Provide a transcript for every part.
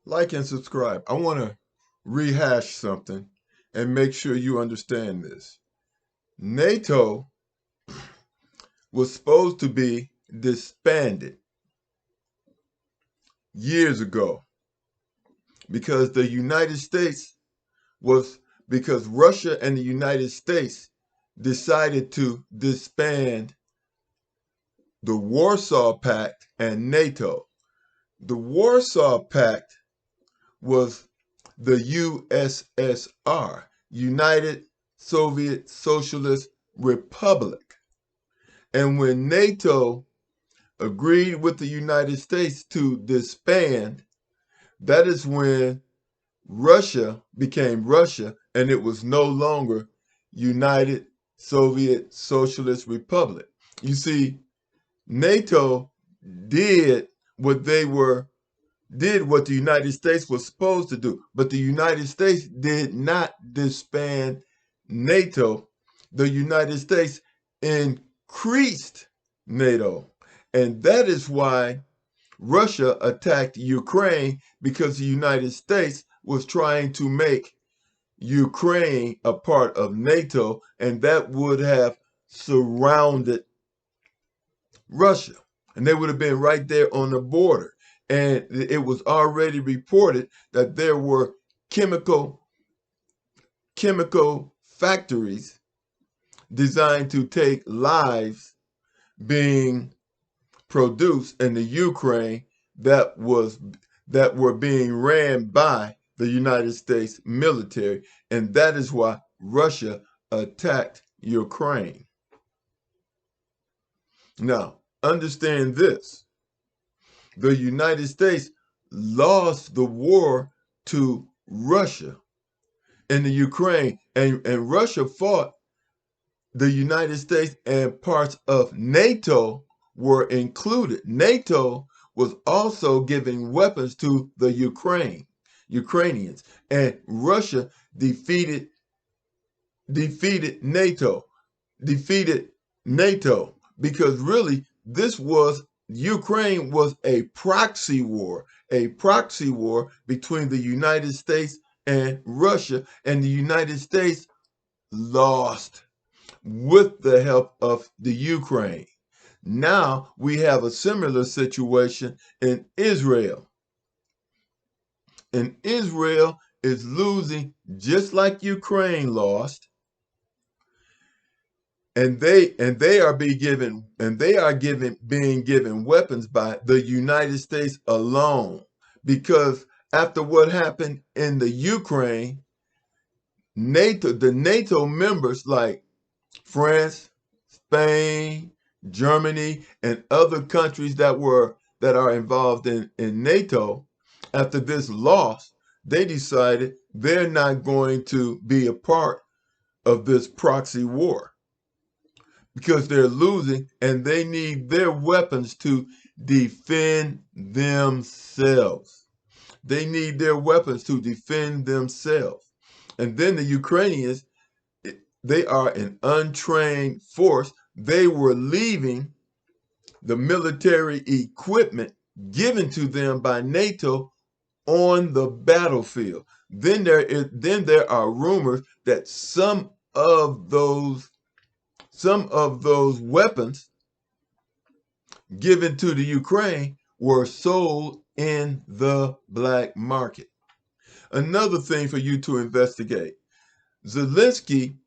Like and subscribe. I want to rehash something and make sure you understand this. NATO was supposed to be disbanded years ago because the United States was because Russia and the United States decided to disband the Warsaw Pact and NATO. The Warsaw Pact was the USSR, United Soviet Socialist Republic. And when NATO agreed with the United States to disband, that is when Russia became Russia and it was no longer United Soviet Socialist Republic. You see, NATO did what they were did what the United States was supposed to do, but the United States did not disband NATO. The United States increased NATO. And that is why Russia attacked Ukraine, because the United States was trying to make Ukraine a part of NATO, and that would have surrounded Russia. And they would have been right there on the border. And it was already reported that there were chemical factories designed to take lives being produced in the Ukraine that were being ran by the United States military, and that is why Russia attacked Ukraine. Now, understand this. The United States lost the war to Russia in the Ukraine, and Russia fought the United States, and parts of NATO were included. NATO was also giving weapons to the Ukrainians, and Russia defeated NATO, because really Ukraine was a proxy war between the United States and Russia, and the United States lost with the help of the Ukraine. Now we have a similar situation in Israel. And Israel is losing just like Ukraine lost. And they are being given weapons by the United States alone. Because after what happened in the Ukraine, the NATO members like France, Spain, Germany, and other countries that are involved in NATO, after this loss, they decided they're not going to be a part of this proxy war because they're losing and they need their weapons to defend themselves. They need their weapons to defend themselves. And then the Ukrainians, they are an untrained force. They were leaving the military equipment given to them by NATO on the battlefield. Then there are rumors that some of those weapons given to the Ukraine were sold in the black market. Another thing for you to investigate. Zelensky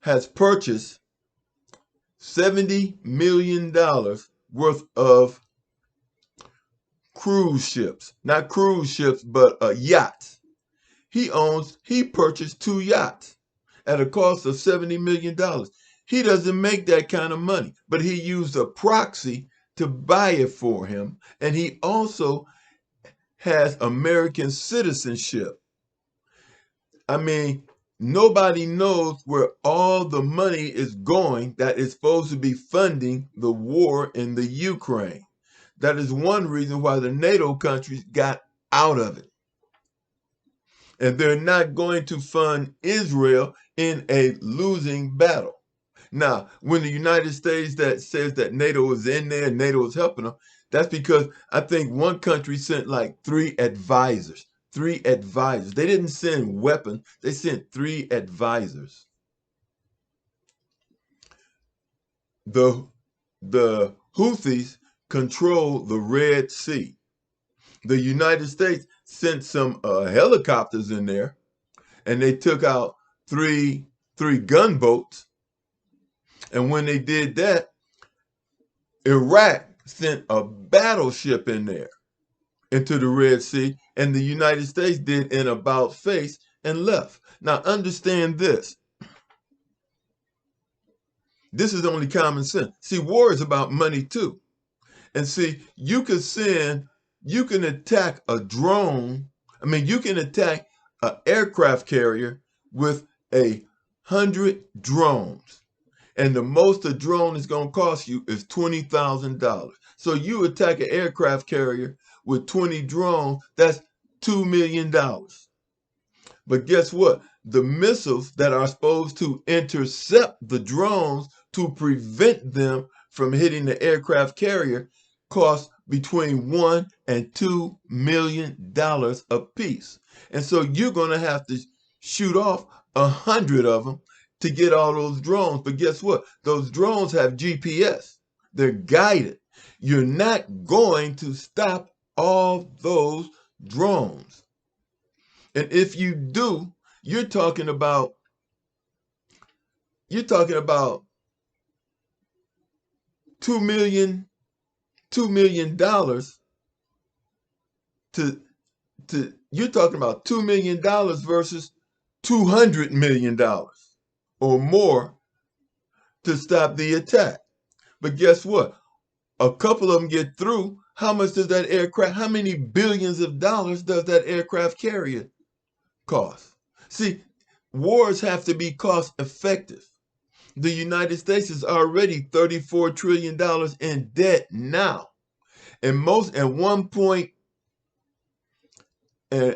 has purchased $70 million worth of cruise ships. Not cruise ships, but yachts. He purchased 2 yachts at a cost of $70 million. He doesn't make that kind of money, but he used a proxy to buy it for him. And he also has American citizenship. I mean, nobody knows where all the money is going that is supposed to be funding the war in the Ukraine. That is one reason why the NATO countries got out of it. And they're not going to fund Israel in a losing battle. Now, when the United States that says that NATO is in there and NATO is helping them, That's because I think one country sent like 3 advisors. 3 advisors. They didn't send weapons. They sent 3 advisors. The the Houthis control the Red Sea. The United States sent some helicopters in there, and they took out three gunboats. And when they did that, Iraq sent a battleship in there into the Red Sea, and the United States did an about face and left. Now understand this. This is only common sense. See, war is about money too. And see, you can attack a drone. I mean, you can attack an aircraft carrier with 100 drones. And the most a drone is going to cost you is $20,000. So you attack an aircraft carrier with 20 drones, that's $2 million. But guess what? The missiles that are supposed to intercept the drones to prevent them from hitting the aircraft carrier cost between $1 and $2 million a piece. And so you're going to have to shoot off 100 of them to get all those drones. But guess what? Those drones have GPS. They're guided. You're not going to stop all those drones. And if you do, you're talking about $2 million to you're talking about $2 million versus $200 million or more to stop the attack. But guess what? A couple of them get through. How much does that aircraft, how many billions of dollars does that aircraft carrier cost? See, wars have to be cost effective. The United States is already $34 trillion in debt now. And I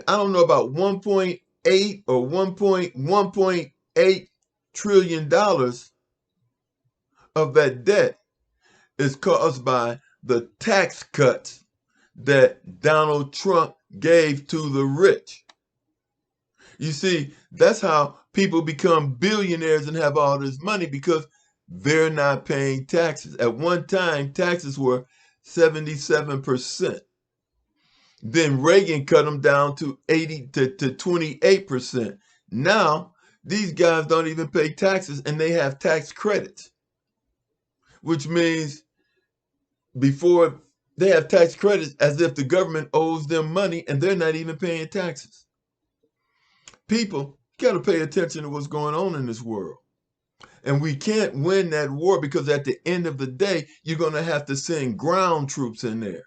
don't know about 1.8 or 1.8 trillion dollars of that debt is caused by the tax cuts that Donald Trump gave to the rich. You see, that's how people become billionaires and have all this money, because they're not paying taxes. At one time, taxes were 77%. Then Reagan cut them down to 28%. Now, these guys don't even pay taxes, and they have tax credits, which means before they have tax credits as if the government owes them money, and they're not even paying taxes. People got to pay attention to what's going on in this world. And we can't win that war, because at the end of the day, you're going to have to send ground troops in there.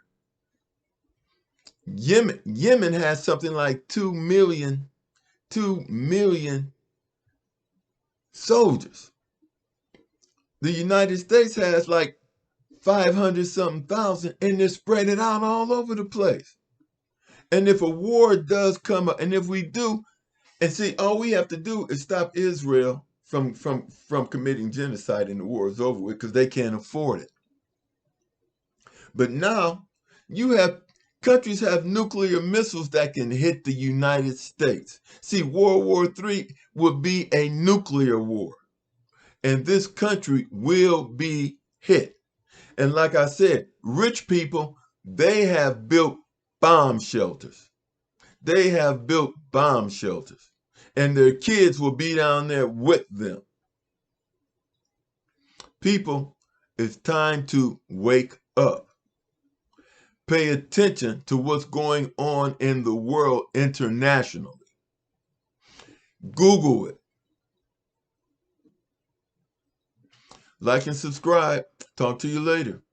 Yemen has something like 2 million soldiers. The United States has like 500 something thousand, and they're spread it out all over the place. And if a war does come up, and if we do, and see, all we have to do is stop Israel from committing genocide, and the war is over with, because they can't afford it. But now countries have nuclear missiles that can hit the United States. See, World War III would be a nuclear war, and this country will be hit. And like I said, rich people, they have built bomb shelters. They have built bomb shelters, and their kids will be down there with them. People, it's time to wake up. Pay attention to what's going on in the world internationally. Google it. Like and subscribe. Talk to you later.